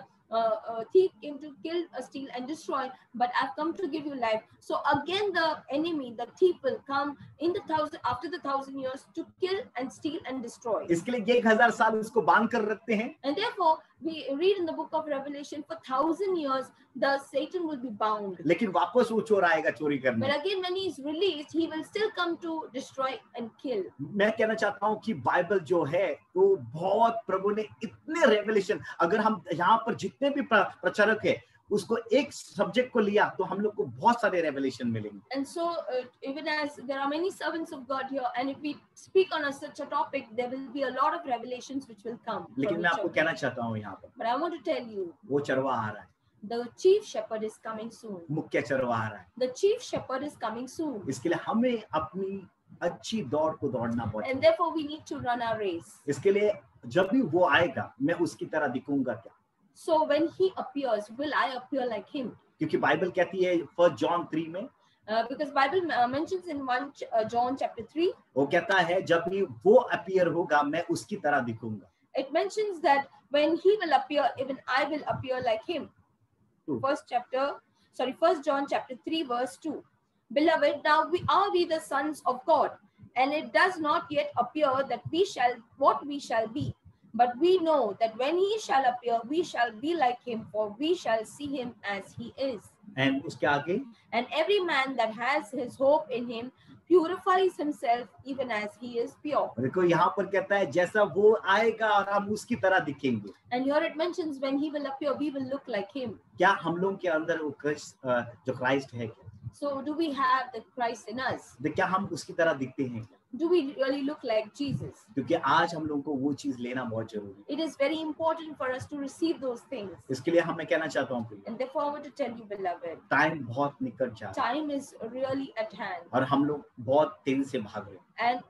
thief came to kill, steal and destroy, but I've come to give you life. So again the enemy, the thief will come in the after the 1000 years to kill and steal and destroy. इसके लिए 1000 साल उसको बांध कर रखते हैं. And therefore we read in the book of Revelation, for 1000 years the Satan will be bound. लेकिन वापस वो चोर आएगा चोरी करने. But again when he is released, he will still come to destroy and kill. मैं कहना चाहता हूँ कि बाइबल जो है वो बहुत, प्रभु ने इतने रेवलेशन, अगर हम यहाँ पर जितने भी प्रचारक है उसको एक सब्जेक्ट को लिया तो हम लोग को बहुत सारे रेवलेशन मिलेंगे. And so even as there are many servants of God here, and if we speak on such a topic, there will be a lot of revelations which will come. लेकिन मैं आपको कहना चाहता हूँ यहाँ पर, but I want to tell you, वो चरवाहा आ रहा है. The chief shepherd is coming soon. मुख्य चरवाहा आ रहा है. The chief shepherd is coming soon. इसके लिए हमें अपनी अच्छी दौड़ को दौड़ना पड़ेगा. And therefore we need to run our race. इसके लिए जब भी वो आएगा मैं उसकी तरह दिखूंगा क्या? So when he appears, will I appear like him? क्योंकि बाइबल कहती है 1 John 3 में, because Bible mentions in 1 John chapter 3, वो कहता है जब भी वो अपीयर होगा मैं उसकी तरह दिखूंगा. It mentions that when he will appear, even I will appear like him. 1 John chapter 3 verse 2. Beloved, now are we the sons of God, and it does not yet appear that what we shall be. But we know that when he shall appear, we shall be like him, for we shall see him as he is. And उसके आगे, and every man that has his hope in him purifies himself even as he is pure. देखो यहाँ पर कहता है जैसा वो आएगा और हम उसकी तरह दिखेंगे. And here it mentions when he will appear, we will look like him. क्या हम लोग के अंदर वो जो क्राइस्ट है क्या? So do we have the Christ in us? क्या हम उसकी तरह दिखते हैं क्या? Do we really look like Jesus? क्योंकि आज हम लोगों को वो चीज लेना बहुत जरूरी है. It is very important for us to receive those things. इसके लिए मैं कहना चाहता हूँ, and therefore I want to tell you, beloved, time बहुत निकट जा रहा है. Time is really at hand. और हम लोग बहुत तेजी से भाग रहे हैं.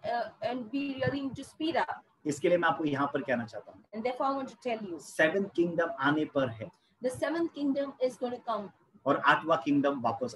And we really need to speed up. इसके लिए मैं आपको यहाँ पर कहना चाहता हूँ. And therefore I want to tell you, 7th kingdom आने पर है. The 7th kingdom is going to come. और 8वां किंगडम वापस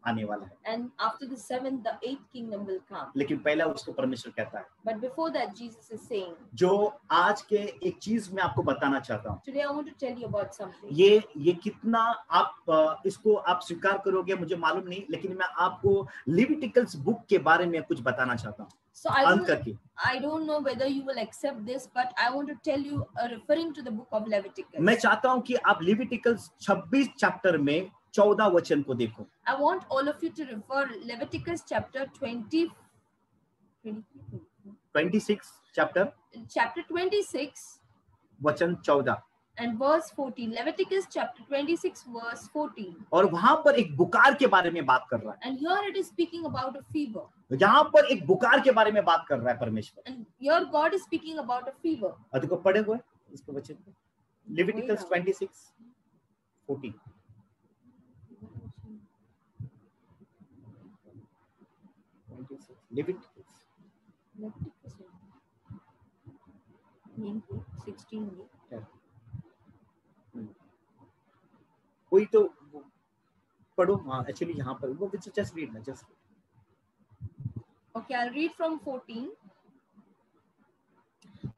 आने वाला है. And after the 7th, the 8th kingdom will come. लेकिन पहला उसको परमेश्वर कहता है. But before that, Jesus is saying. जो आज के एक चीज मैं आपको बताना चाहता हूँ. Today I want to tell you about something. ये कितना आप इसको आप स्वीकार करोगे मुझे मालूम नहीं, लेकिन मैं आपको लेविटिकल्स बुक के बारे में कुछ बताना चाहता हूँ. So I don't know whether you will accept this, but I want to tell you, referring to the book of Leviticus. मैं चाहता हूँ कि आप लेविटिकल्स 26 चैप्टर में 14 वचन को देखो. I want all of you to refer Leviticus chapter 26 chapter 26 वचन 14 and verse 14. Leviticus chapter 26 verse 14. और वहां पर एक बुखार के बारे में बात कर रहा है. And here it is speaking about a fever. यहाँ पर एक बुखार के बारे में बात कर रहा है परमेश्वर. And here God is speaking about a fever. देखो पढ़े हुए इसको वचन को. Leviticus 26:14. Leviticus 16. कोई तो पढ़ो. हाँ एक्चुअली यहाँ पर वो जस्ट रीड ना just. Okay, I'll read from 14.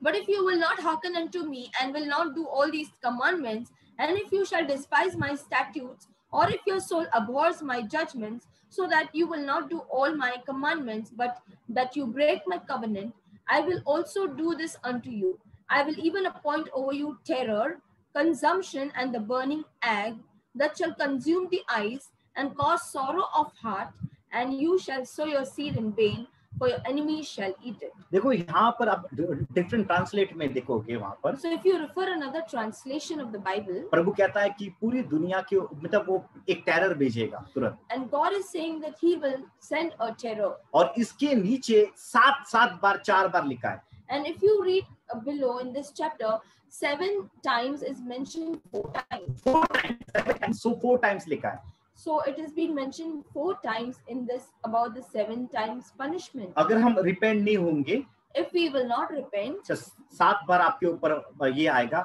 But if you will not hearken unto me and will not do all these commandments, and if you shall despise my statutes, or if your soul abhors my judgments, so that you will not do all my commandments, but that you break my covenant, I will also do this unto you. I will even appoint over you terror, consumption, and the burning ague that shall consume the eyes and cause sorrow of heart, and you shall sow your seed in vain, for your enemies shall eat it. देखो यहाँ पर आप different translate में देखोगे वहाँ पर. So if you refer another translation of the Bible, प्रभु कहता है कि पूरी दुनिया के मतलब वो एक टेरर भेजेगा तुरंत. And God is saying that He will send a terror. और इसके नीचे 7 बार 4 बार लिखा है. And if you read below in this chapter, 7 times is mentioned 4 times. 4 times. So 4 times लिखा है. So it has been mentioned 4 times in this about the 7 times punishment. अगर हम repent नहीं होंगे, if we will not repent, 7 बार आपके ऊपर ये आएगा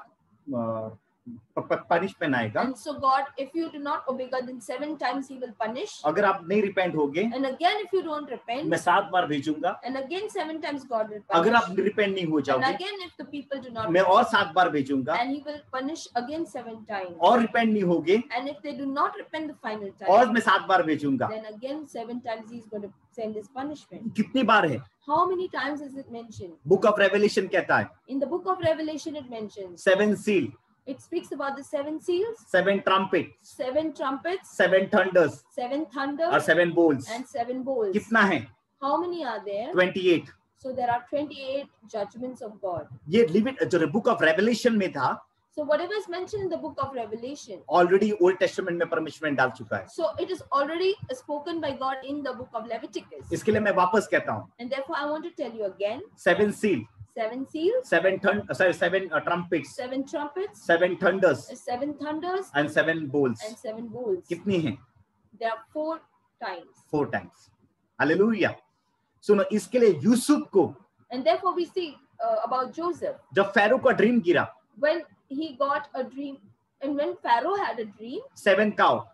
पनिशमेंट आएगा। And so God, if you do not obey God, then 7 times He will punish. अगर आप नहीं रिपेंट होगे, And again, if you don't repent, मैं 7 बार भेजूंगा। and again 7 times God will अगर आप punish. रिपेंट नहीं हो And जाओगे, again, if the people do not मैं और repent, 7 बार भेजूंगा। and He will punish again 7 times. और रिपेंट नहीं होगे, And if they do not repent the final और time, मैं 7 बार भेजूंगा। then again 7 times He's going to send His punishment. कितनी बार है? How many times is it mentioned? Book of revelation कहता है In the book of Revelation, it mentions. 7 seal, It speaks about the 7 seals, 7 trumpet, 7 trumpets, 7 thunders 7 और thunders, 7 bowls। and 7 bowls. कितना है? How many are there? 28। So there are 28 judgments of God. ये limit जो book of revelation में था, So whatever is mentioned in the book of Revelation, already old testament में परमेश्वर ने डाल चुका है। so it is already spoken by God in the book of Leviticus. इसके लिए मैं वापस कहता हूँ, And therefore I want to tell you again, 7 seal, 7 seals, 7 trumpets, 7 trumpets, 7 thunders 7 thunders, and 7 bowls। and 7 bowls. कितनी है? There are 4 times. 4 times। Hallelujah. सुनो, इसके लिए यूसुफ को And therefore we see about Joseph, जब फैरो का ड्रीम गिरा, when he got a dream, and when Pharaoh had a dream, 7 cow,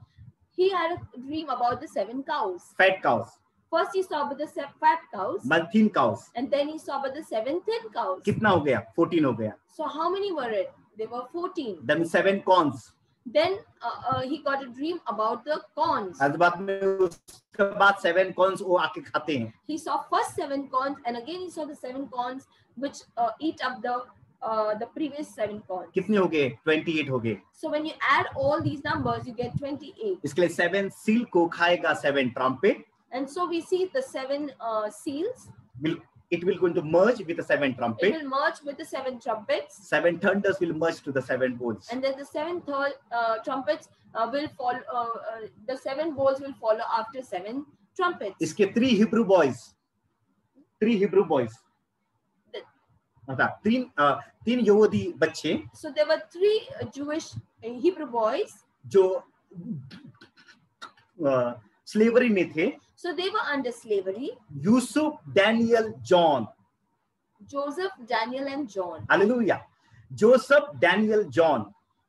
he had a dream about the 7 cows. fat cows, First he saw about the fat cows, thin cows। and then he saw about the 7 thin cows. कितना हो गया? 14 हो गया। So how many were it? They were 14. Then 7 corns। Then he got a dream about the corns. बाद में उसके बाद 7 corns वो आके खाते हैं। He saw first 7 corns, and again he saw the 7 corns which eat up the previous 7 corns. कितने हो गए? 28 हो गए। So when you add all these numbers, you get 28. इसके लिए 7 seal को खाएगा 7 trumpet। And so we see the 7 seals. It will going to merge with the 7 It trumpet. will merge with the 7 trumpets. 7 thunders will merge to the 7 bowls। And then the 7 trumpets will follow. The 7 bowls will follow after 7 trumpets. इसके 3 Hebrew boys। 3 Hebrew boys। मतलब 3 यहूदी बच्चे So there were 3 Jewish Hebrew boys. जो slavery में थे। So they were under slavery. Yusuf, Daniel, John. Joseph, Daniel, and John. Hallelujah. Joseph, Daniel, John.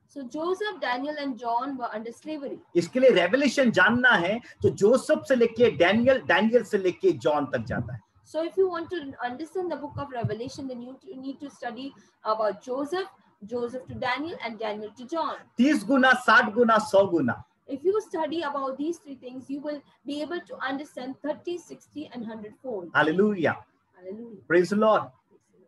So Joseph, Daniel, and John were under slavery. इसके लिए revelation जानना है तो Joseph से लेके डैनियल, डैनियल से लेके जॉन तक जाता है। So if you want to understand the book of Revelation, then you need to study about Joseph, Joseph to Daniel, and Daniel to John. 30 Guna, 60 Guna, 100 Guna. If you study about these 3 things, you will be able to understand 30, 60, and 100-fold. Hallelujah. Hallelujah. Praise the Lord.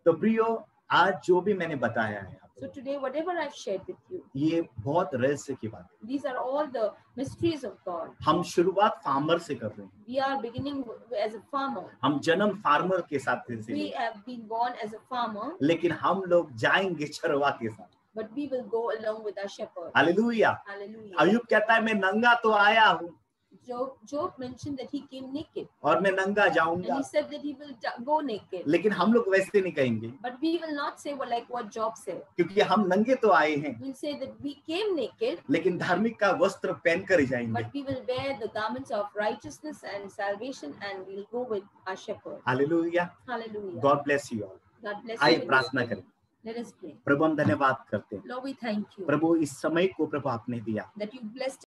तो प्रियो, आज जो भी मैंने बताया है So today, whatever I've shared with you, ये बहुत रहस्य की बात है। these are all the mysteries of God. हम शुरुआत फार्मर से कर रहे हैं। We are beginning as a farmer. हम जन्म फार्मर के साथ से, We have been born as a farmer, लेकिन हम लोग जाएंगे चरवा के साथ। but we will go along with our shepherd. Hallelujah. Hallelujah. अय्यूब कहता है मैं नंगा तो आया हूँ Job mentioned that he came naked, और मैं नंगा and जाऊंगा, he said that he will go naked. लेकिन हम लोग वैसे नहीं कहेंगे, But we will not say like what Job said. क्योंकि हम नंगे तो आए हैं, We'll say that we came naked, लेकिन धार्मिक का वस्त्र पहन कर ही जाएंगे। but we will wear the garments of righteousness and salvation, and we'll go with our shepherd. Hallelujah. Hallelujah. God bless you all. God bless आइए you. प्रार्थना करें। Let us pray. प्रभु हम धन्यवाद करते हैं, Lord, we thank you प्रभु इस समय को प्रभु आपने दिया। that you blessed